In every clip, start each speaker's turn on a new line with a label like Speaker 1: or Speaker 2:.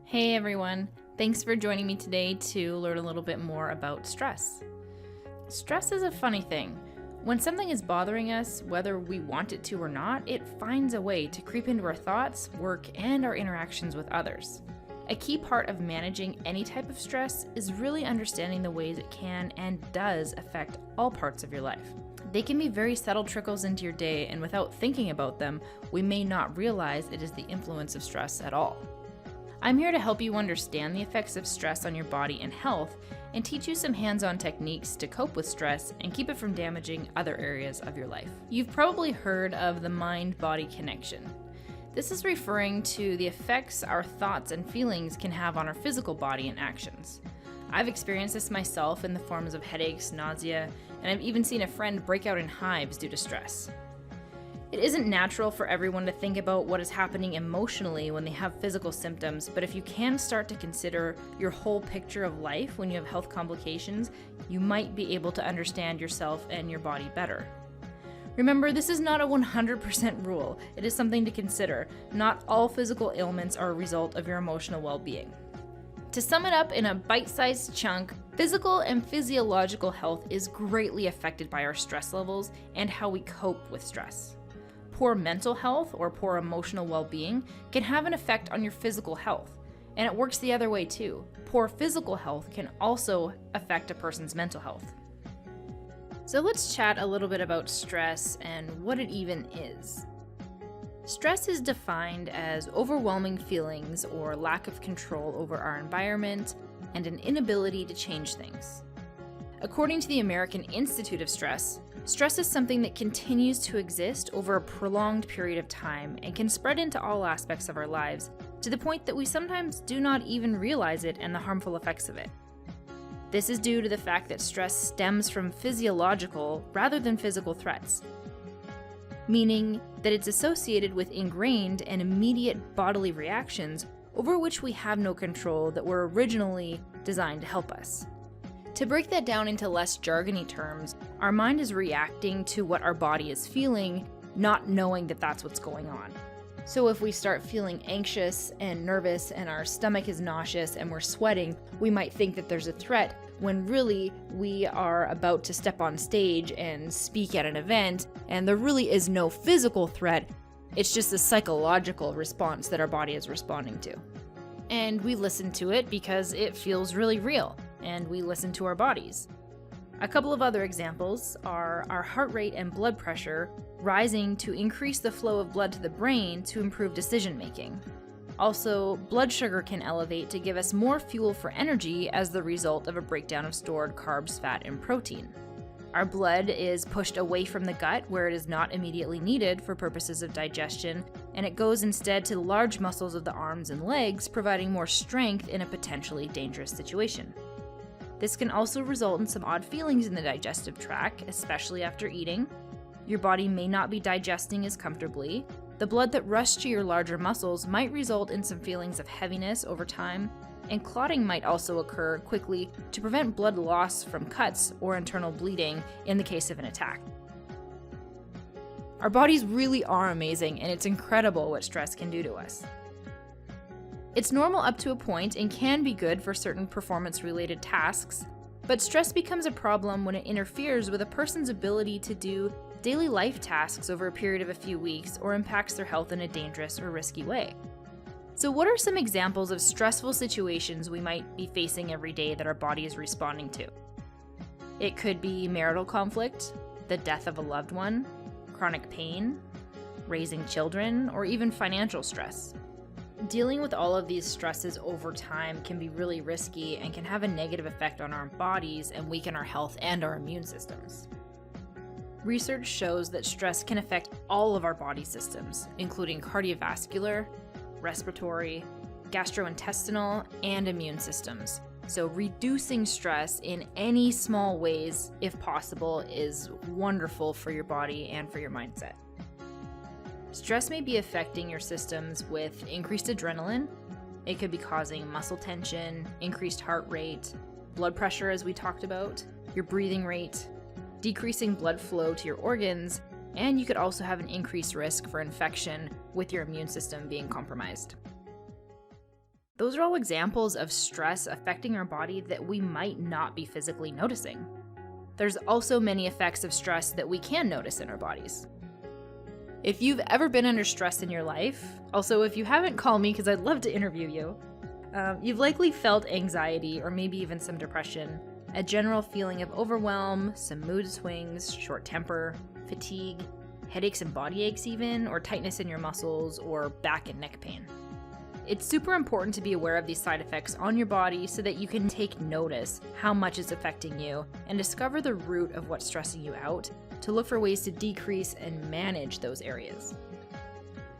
Speaker 1: Hey everyone, thanks for joining me today to learn a little bit more about stress. Stress is a funny thing. When something is bothering us, whether we want it to or not, it finds a way to creep into our thoughts, work, and our interactions with others. A key part of managing any type of stress is really understanding the ways it can and does affect all parts of your life. They can be very subtle trickles into your day, and without thinking about them, we may not realize it is the influence of stress at all. I'm here to help you understand the effects of stress on your body and health and teach you some hands-on techniques to cope with stress and keep it from damaging other areas of your life. You've probably heard of the mind-body connection. This is referring to the effects our thoughts and feelings can have on our physical body and actions. I've experienced this myself in the forms of headaches, nausea, and I've even seen a friend break out in hives due to stress. It isn't natural for everyone to think about what is happening emotionally when they have physical symptoms, but if you can start to consider your whole picture of life when you have health complications, you might be able to understand yourself and your body better. Remember, this is not a 100% rule. It is something to consider. Not all physical ailments are a result of your emotional well-being. To sum it up in a bite-sized chunk, physical and physiological health is greatly affected by our stress levels and how we cope with stress. Poor mental health or poor emotional well-being can have an effect on your physical health, and it works the other way too. Poor physical health can also affect a person's mental health. So let's chat a little bit about stress and what it even is. Stress is defined as overwhelming feelings or lack of control over our environment and an inability to change things. According to the American Institute of Stress, stress is something that continues to exist over a prolonged period of time and can spread into all aspects of our lives to the point that we sometimes do not even realize it and the harmful effects of it. This is due to the fact that stress stems from physiological rather than physical threats, meaning that it's associated with ingrained and immediate bodily reactions over which we have no control that were originally designed to help us. To break that down into less jargony terms, our mind is reacting to what our body is feeling, not knowing that that's what's going on. So if we start feeling anxious and nervous and our stomach is nauseous and we're sweating, we might think that there's a threat when really we are about to step on stage and speak at an event and there really is no physical threat. It's just a psychological response that our body is responding to. And we listen to it because it feels really real, and we listen to our bodies. A couple of other examples are our heart rate and blood pressure rising to increase the flow of blood to the brain to improve decision making. Also, blood sugar can elevate to give us more fuel for energy as the result of a breakdown of stored carbs, fat, and protein. Our blood is pushed away from the gut where it is not immediately needed for purposes of digestion, and it goes instead to the large muscles of the arms and legs, providing more strength in a potentially dangerous situation. This can also result in some odd feelings in the digestive tract, especially after eating. Your body may not be digesting as comfortably. The blood that rushed to your larger muscles might result in some feelings of heaviness over time, and clotting might also occur quickly to prevent blood loss from cuts or internal bleeding in the case of an attack. Our bodies really are amazing, and it's incredible what stress can do to us. It's normal up to a point and can be good for certain performance-related tasks, but stress becomes a problem when it interferes with a person's ability to do daily life tasks over a period of a few weeks or impacts their health in a dangerous or risky way. So what are some examples of stressful situations we might be facing every day that our body is responding to? It could be marital conflict, the death of a loved one, chronic pain, raising children, or even financial stress. Dealing with all of these stresses over time can be really risky and can have a negative effect on our bodies and weaken our health and our immune systems. Research shows that stress can affect all of our body systems, including cardiovascular, respiratory, gastrointestinal, and immune systems. So reducing stress in any small ways, if possible, is wonderful for your body and for your mindset. Stress may be affecting your systems with increased adrenaline. It could be causing muscle tension, increased heart rate, blood pressure as we talked about, your breathing rate, decreasing blood flow to your organs, and you could also have an increased risk for infection with your immune system being compromised. Those are all examples of stress affecting our body that we might not be physically noticing. There's also many effects of stress that we can notice in our bodies. If you've ever been under stress in your life, also if you haven't, call me because I'd love to interview you. You've likely felt anxiety or maybe even some depression, a general feeling of overwhelm, some mood swings, short temper, fatigue, headaches and body aches even, or tightness in your muscles, or back and neck pain. It's super important to be aware of these side effects on your body so that you can take notice how much it's affecting you and discover the root of what's stressing you out to look for ways to decrease and manage those areas.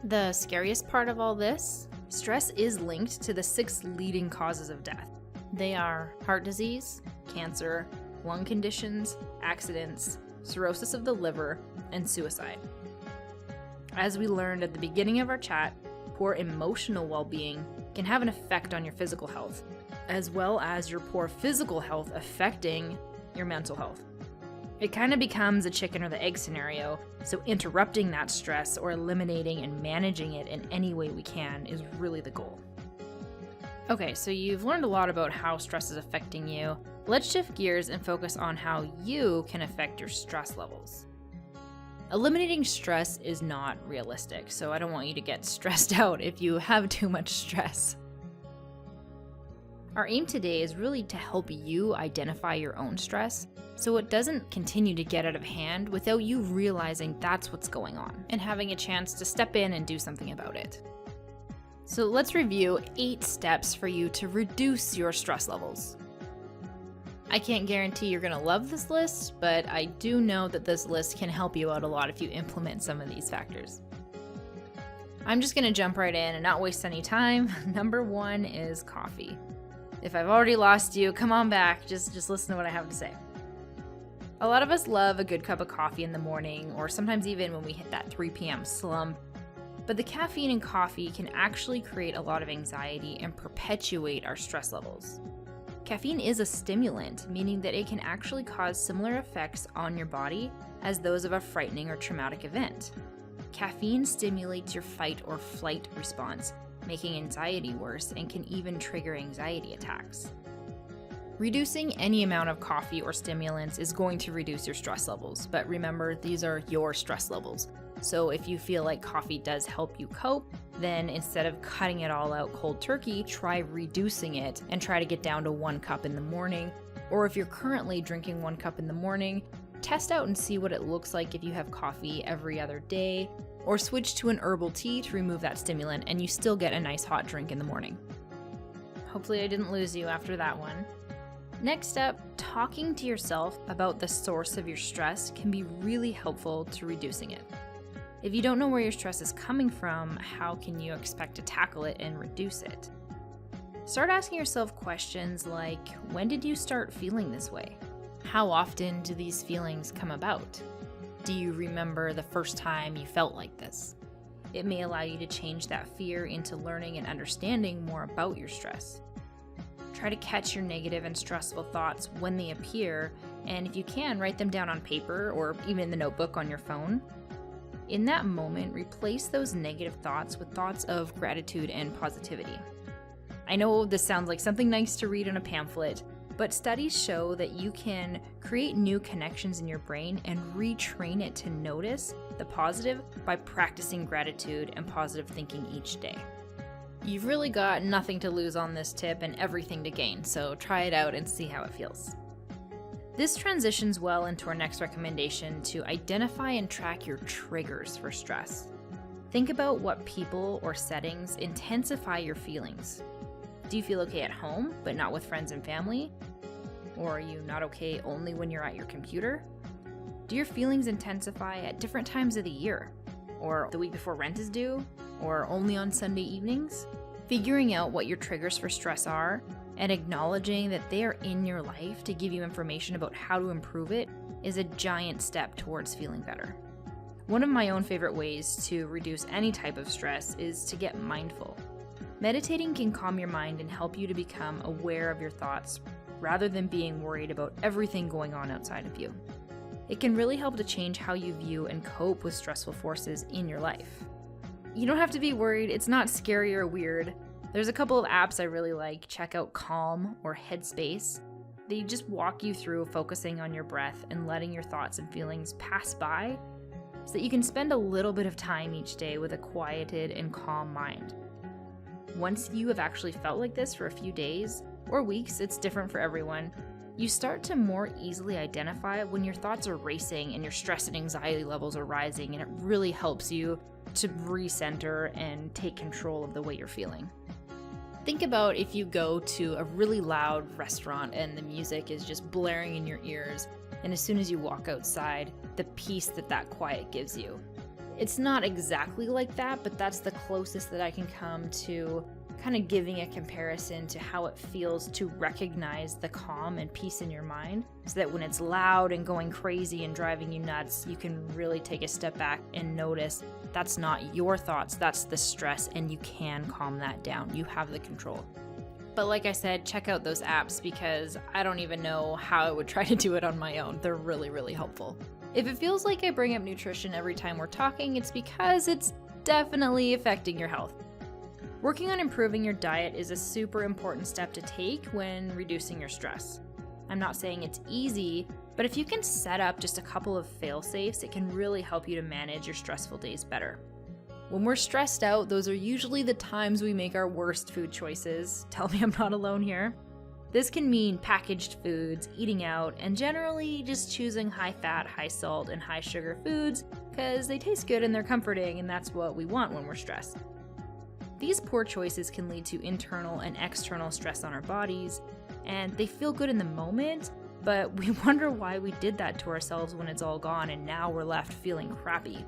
Speaker 1: The scariest part of all this, stress is linked to the 6 leading causes of death. They are heart disease, cancer, lung conditions, accidents, cirrhosis of the liver, and suicide. As we learned at the beginning of our chat, poor emotional well-being can have an effect on your physical health, as well as your poor physical health affecting your mental health. It kind of becomes a chicken or the egg scenario, so interrupting that stress or eliminating and managing it in any way we can is really the goal. Okay, so you've learned a lot about how stress is affecting you. Let's shift gears and focus on how you can affect your stress levels. Eliminating stress is not realistic, so I don't want you to get stressed out if you have too much stress. Our aim today is really to help you identify your own stress so it doesn't continue to get out of hand without you realizing that's what's going on and having a chance to step in and do something about it. So let's review 8 steps for you to reduce your stress levels. I can't guarantee you're going to love this list, but I do know that this list can help you out a lot if you implement some of these factors. I'm just going to jump right in and not waste any time. Number 1 is coffee. If I've already lost you, come on back. Just listen to what I have to say. A lot of us love a good cup of coffee in the morning, or sometimes even when we hit that 3 p.m. slump. But the caffeine in coffee can actually create a lot of anxiety and perpetuate our stress levels. Caffeine is a stimulant, meaning that it can actually cause similar effects on your body as those of a frightening or traumatic event. Caffeine stimulates your fight or flight response, making anxiety worse and can even trigger anxiety attacks. Reducing any amount of coffee or stimulants is going to reduce your stress levels, but remember, these are your stress levels. So if you feel like coffee does help you cope, then instead of cutting it all out cold turkey, try reducing it and try to get down to 1 cup in the morning. Or if you're currently drinking 1 cup in the morning, test out and see what it looks like if you have coffee every other day, or switch to an herbal tea to remove that stimulant and you still get a nice hot drink in the morning. Hopefully I didn't lose you after that one. Next up, talking to yourself about the source of your stress can be really helpful to reducing it. If you don't know where your stress is coming from, how can you expect to tackle it and reduce it? Start asking yourself questions like, when did you start feeling this way? How often do these feelings come about? Do you remember the first time you felt like this? It may allow you to change that fear into learning and understanding more about your stress. Try to catch your negative and stressful thoughts when they appear, and if you can, write them down on paper or even in the notebook on your phone. In that moment, replace those negative thoughts with thoughts of gratitude and positivity. I know this sounds like something nice to read in a pamphlet, but studies show that you can create new connections in your brain and retrain it to notice the positive by practicing gratitude and positive thinking each day. You've really got nothing to lose on this tip and everything to gain, so try it out and see how it feels. This transitions well into our next recommendation to identify and track your triggers for stress. Think about what people or settings intensify your feelings. Do you feel okay at home, but not with friends and family? Or are you not okay only when you're at your computer? Do your feelings intensify at different times of the year? Or the week before rent is due? Or only on Sunday evenings? Figuring out what your triggers for stress are and acknowledging that they are in your life to give you information about how to improve it is a giant step towards feeling better. One of my own favorite ways to reduce any type of stress is to get mindful. Meditating can calm your mind and help you to become aware of your thoughts rather than being worried about everything going on outside of you. It can really help to change how you view and cope with stressful forces in your life. You don't have to be worried, it's not scary or weird. There's a couple of apps I really like. Check out Calm or Headspace. They just walk you through focusing on your breath and letting your thoughts and feelings pass by so that you can spend a little bit of time each day with a quieted and calm mind. Once you have actually felt like this for a few days or weeks, it's different for everyone, you start to more easily identify when your thoughts are racing and your stress and anxiety levels are rising, and it really helps you to recenter and take control of the way you're feeling. Think about if you go to a really loud restaurant and the music is just blaring in your ears, and as soon as you walk outside, the peace that quiet gives you. It's not exactly like that, but that's the closest that I can come to kind of giving a comparison to how it feels to recognize the calm and peace in your mind, so that when it's loud and going crazy and driving you nuts, you can really take a step back and notice that's not your thoughts, that's the stress, and you can calm that down. You have the control. But like I said, check out those apps because I don't even know how I would try to do it on my own. They're really, really helpful. If it feels like I bring up nutrition every time we're talking, it's because it's definitely affecting your health. Working on improving your diet is a super important step to take when reducing your stress. I'm not saying it's easy, but if you can set up just a couple of fail-safes, it can really help you to manage your stressful days better. When we're stressed out, those are usually the times we make our worst food choices. Tell me I'm not alone here. This can mean packaged foods, eating out, and generally just choosing high-fat, high-salt, and high-sugar foods because they taste good and they're comforting, and that's what we want when we're stressed. These poor choices can lead to internal and external stress on our bodies, and they feel good in the moment, but we wonder why we did that to ourselves when it's all gone and now we're left feeling crappy.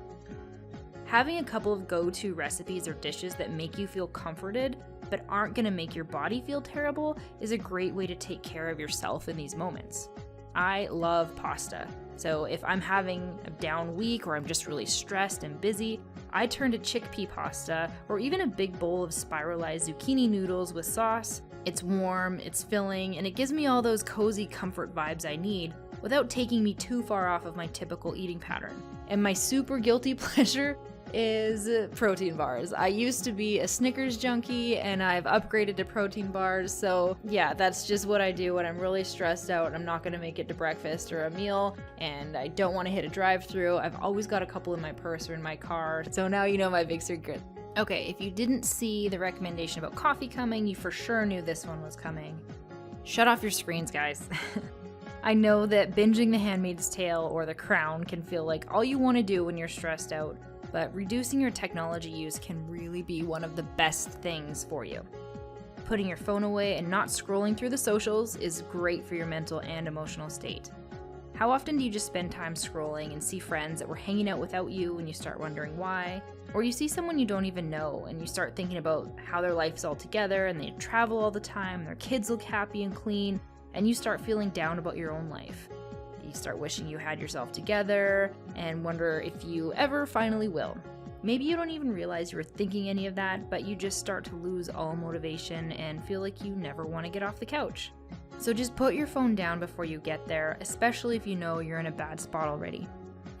Speaker 1: Having a couple of go-to recipes or dishes that make you feel comforted but aren't going to make your body feel terrible is a great way to take care of yourself in these moments. I love pasta, so if I'm having a down week or I'm just really stressed and busy, I turn to chickpea pasta or even a big bowl of spiralized zucchini noodles with sauce. It's warm, it's filling, and it gives me all those cozy comfort vibes I need without taking me too far off of my typical eating pattern. And my super guilty pleasure is protein bars. I used to be a Snickers junkie and I've upgraded to protein bars, so yeah, that's just what I do when I'm really stressed out and I'm not gonna make it to breakfast or a meal and I don't want to hit a drive-thru. I've always got a couple in my purse or in my car, so now you know my big secret. Okay, if you didn't see the recommendation about coffee coming, you for sure knew this one was coming. Shut off your screens, guys. I know that binging The Handmaid's Tale or The Crown can feel like all you want to do when you're stressed out, but reducing your technology use can really be one of the best things for you. Putting your phone away and not scrolling through the socials is great for your mental and emotional state. How often do you just spend time scrolling and see friends that were hanging out without you and you start wondering why? Or you see someone you don't even know and you start thinking about how their life's all together and they travel all the time, their kids look happy and clean, and you start feeling down about your own life. You start wishing you had yourself together and wonder if you ever finally will. Maybe you don't even realize you were thinking any of that, but you just start to lose all motivation and feel like you never want to get off the couch. So just put your phone down before you get there, especially if you know you're in a bad spot already.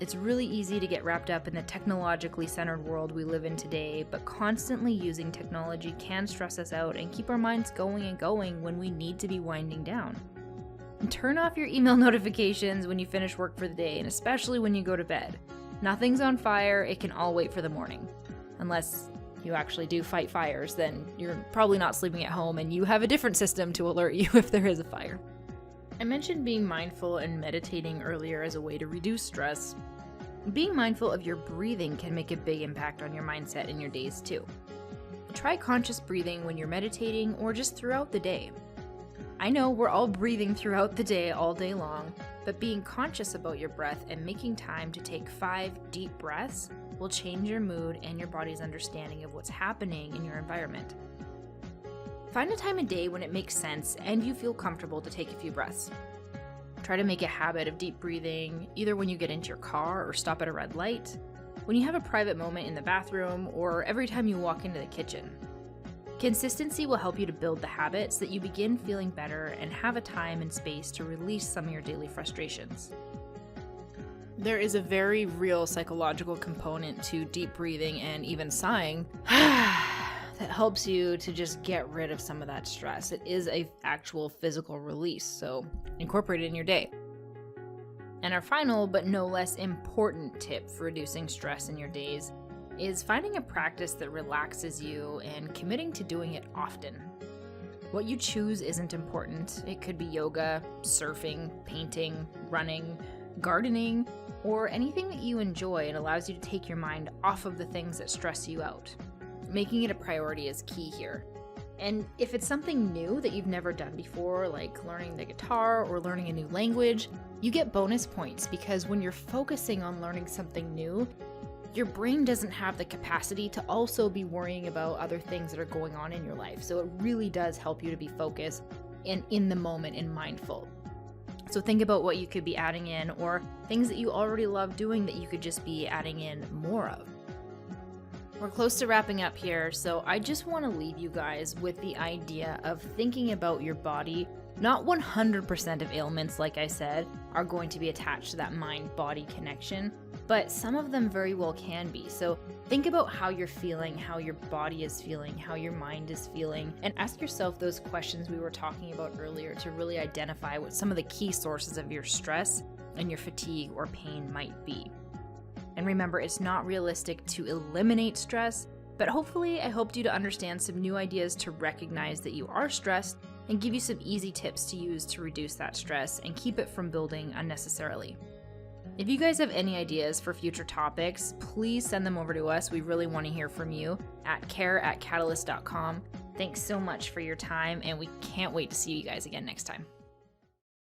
Speaker 1: It's really easy to get wrapped up in the technologically centered world we live in today, but constantly using technology can stress us out and keep our minds going and going when we need to be winding down. And turn off your email notifications when you finish work for the day, and especially when you go to bed. Nothing's on fire, it can all wait for the morning. Unless you actually do fight fires, then you're probably not sleeping at home and you have a different system to alert you if there is a fire. I mentioned being mindful and meditating earlier as a way to reduce stress. Being mindful of your breathing can make a big impact on your mindset in your days too. Try conscious breathing when you're meditating or just throughout the day. I know we're all breathing throughout the day all day long, but being conscious about your breath and making time to take 5 deep breaths will change your mood and your body's understanding of what's happening in your environment. Find a time of day when it makes sense and you feel comfortable to take a few breaths. Try to make a habit of deep breathing, either when you get into your car or stop at a red light, when you have a private moment in the bathroom, or every time you walk into the kitchen. Consistency will help you to build the habits so that you begin feeling better and have a time and space to release some of your daily frustrations. There is a very real psychological component to deep breathing and even sighing that helps you to just get rid of some of that stress. It is a actual physical release, so incorporate it in your day. And our final but no less important tip for reducing stress in your days is finding a practice that relaxes you and committing to doing it often. What you choose isn't important. It could be yoga, surfing, painting, running, gardening, or anything that you enjoy and allows you to take your mind off of the things that stress you out. Making it a priority is key here. And if it's something new that you've never done before, like learning the guitar or learning a new language, you get bonus points because when you're focusing on learning something new, your brain doesn't have the capacity to also be worrying about other things that are going on in your life. So it really does help you to be focused and in the moment and mindful. So think about what you could be adding in or things that you already love doing that you could just be adding in more of. We're close to wrapping up here, so I just want to leave you guys with the idea of thinking about your body. Not 100% of ailments, like I said, are going to be attached to that mind-body connection, but some of them very well can be. So think about how you're feeling, how your body is feeling, how your mind is feeling, and ask yourself those questions we were talking about earlier to really identify what some of the key sources of your stress and your fatigue or pain might be. And remember, it's not realistic to eliminate stress, but hopefully I helped you to understand some new ideas to recognize that you are stressed and give you some easy tips to use to reduce that stress and keep it from building unnecessarily. If you guys have any ideas for future topics, please send them over to us. We really want to hear from you at care@catalyst.com. Thanks so much for your time, and we can't wait to see you guys again next time.